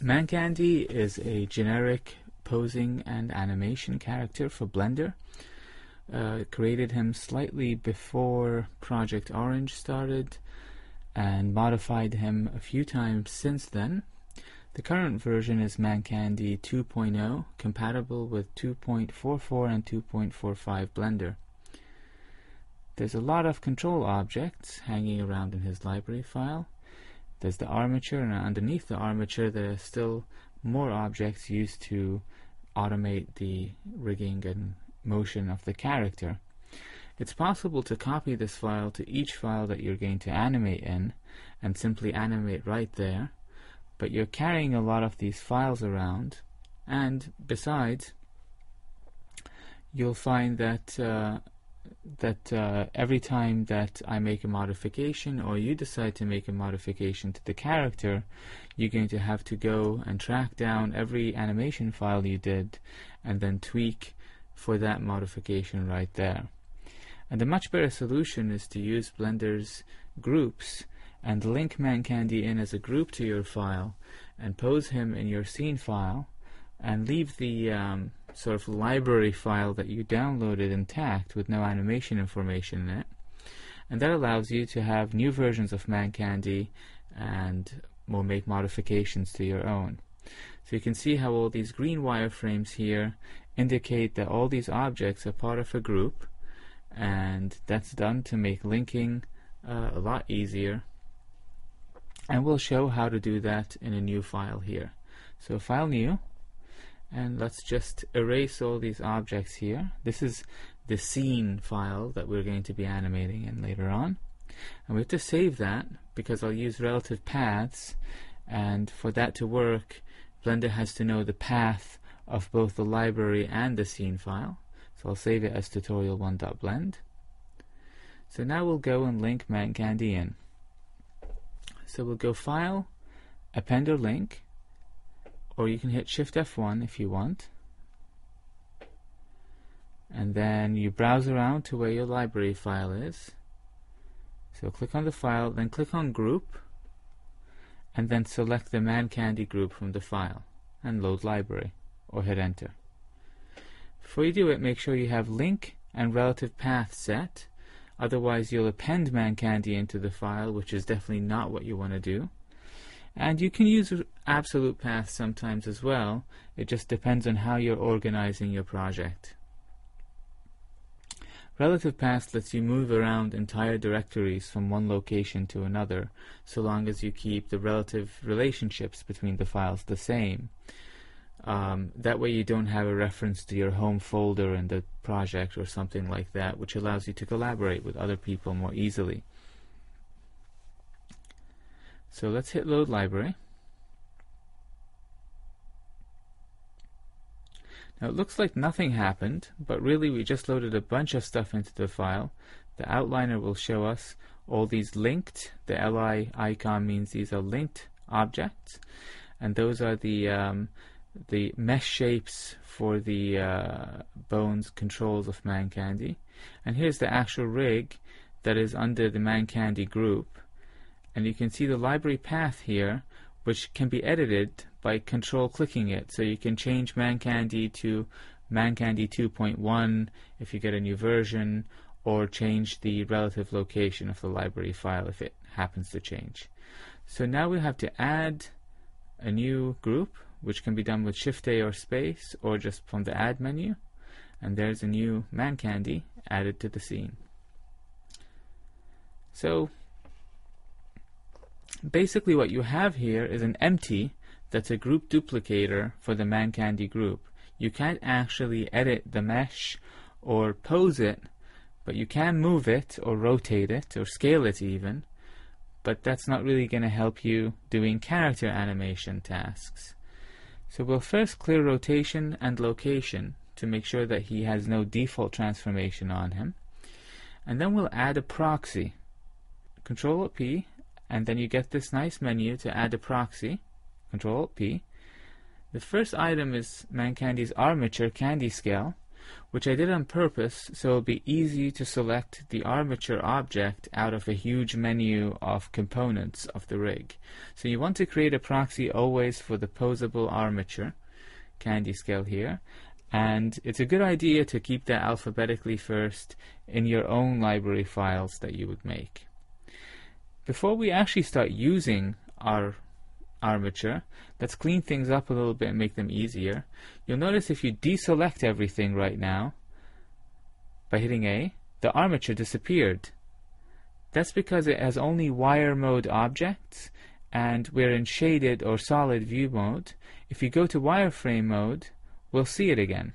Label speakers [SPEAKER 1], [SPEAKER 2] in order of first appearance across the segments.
[SPEAKER 1] ManCandy is a generic posing and animation character for Blender. Created him slightly before Project Orange started and modified him a few times since then. The current version is ManCandy 2.0, compatible with 2.44 and 2.45 Blender. There's a lot of control objects hanging around in his library file. There's the armature, and underneath the armature there are still more objects used to automate the rigging and motion of the character. It's possible to copy this file to each file that you're going to animate in and simply animate right there, but you're carrying a lot of these files around, and besides, you'll find that every time that I make a modification or you decide to make a modification to the character, you're going to have to go and track down every animation file you did and then tweak for that modification right there. And a much better solution is to use Blender's groups and link ManCandy in as a group to your file and pose him in your scene file and leave the sort of library file that you downloaded intact with no animation information in it. And that allows you to have new versions of ManCandy and will make modifications to your own. So you can see how all these green wireframes here indicate that all these objects are part of a group, and that's done to make linking a lot easier. And we'll show how to do that in a new file here. So File New, and let's just erase all these objects here. This is the scene file that we're going to be animating in later on. And we have to save that because I'll use relative paths, and for that to work, Blender has to know the path of both the library and the scene file. So I'll save it as tutorial1.blend. So now we'll go and link ManCandy in. So we'll go File, Append or Link, or you can hit Shift F1 if you want. And then you browse around to where your library file is. So click on the file, then click on Group, and then select the ManCandy group from the file, and load library, or hit Enter. Before you do it, make sure you have link and relative path set, otherwise you'll append ManCandy into the file, which is definitely not what you want to do. And you can use absolute paths sometimes as well. It just depends on how you're organizing your project. Relative paths lets you move around entire directories from one location to another, so long as you keep the relative relationships between the files the same. That way you don't have a reference to your home folder in the project or something like that, which allows you to collaborate with other people more easily. So let's hit Load Library. Now it looks like nothing happened, but really we just loaded a bunch of stuff into the file. The outliner will show us all these linked. The LI icon means these are linked objects, and those are the mesh shapes for the bones controls of ManCandy. And here's the actual rig that is under the ManCandy group. And you can see the library path here, which can be edited by control clicking it. So you can change ManCandy to ManCandy 2.1 if you get a new version, or change the relative location of the library file if it happens to change. So now we have to add a new group, which can be done with Shift-A or space, or just from the Add menu. And there's a new ManCandy added to the scene. So basically what you have here is an empty that's a group duplicator for the ManCandy group. You can't actually edit the mesh or pose it, but you can move it or rotate it or scale it even, but that's not really going to help you doing character animation tasks. So we'll first clear rotation and location to make sure that he has no default transformation on him, and then we'll add a proxy. Control-P, and then you get this nice menu to add a proxy. Control-P. The first item is ManCandy's armature candy scale, which I did on purpose so it'll be easy to select the armature object out of a huge menu of components of the rig. So you want to create a proxy always for the posable armature candy scale here, and it's a good idea to keep that alphabetically first in your own library files that you would make. Before we actually start using our armature, let's clean things up a little bit and make them easier. You'll notice if you deselect everything right now by hitting A, the armature disappeared. That's because it has only wire mode objects and we're in shaded or solid view mode. If you go to wireframe mode, we'll see it again.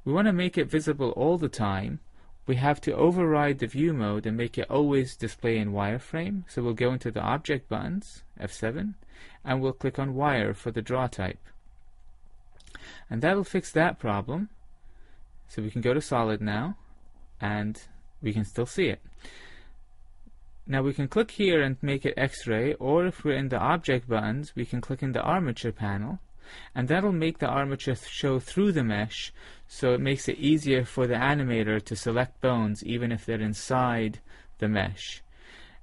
[SPEAKER 1] We want to make it visible all the time. We have to override the view mode and make it always display in wireframe. So we'll go into the object buttons, F7, and we'll click on wire for the draw type. And that'll fix that problem. So we can go to solid now, and we can still see it. Now we can click here and make it X-ray, or if we're in the object buttons, we can click in the armature panel, and that'll make the armature show through the mesh, so it makes it easier for the animator to select bones even if they're inside the mesh.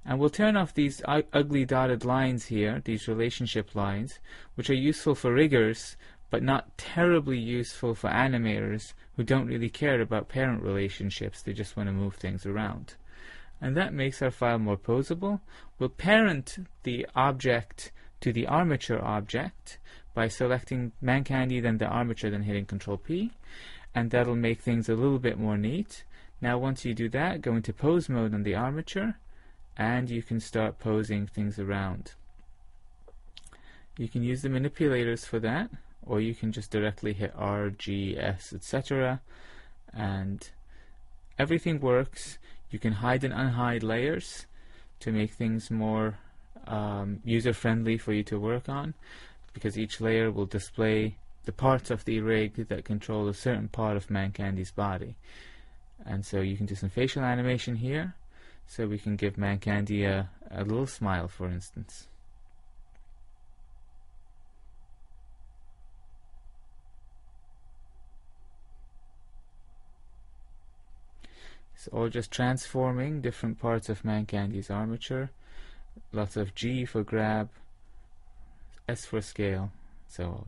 [SPEAKER 1] And we'll turn off these ugly dotted lines here, these relationship lines, which are useful for riggers, but not terribly useful for animators who don't really care about parent relationships, they just want to move things around. And that makes our file more posable. We'll parent the object to the armature object by selecting ManCandy, then the armature, then hitting Control P, and that'll make things a little bit more neat. Now once you do that, go into pose mode on the armature, and you can start posing things around. You can use the manipulators for that, or you can just directly hit R, G, S, etc. and everything works. You can hide and unhide layers to make things more user-friendly for you to work on, because each layer will display the parts of the rig that control a certain part of ManCandy's body. And so you can do some facial animation here, so we can give ManCandy a little smile, for instance. It's all just transforming different parts of ManCandy's armature. Lots of G for grab, S for scale, so on.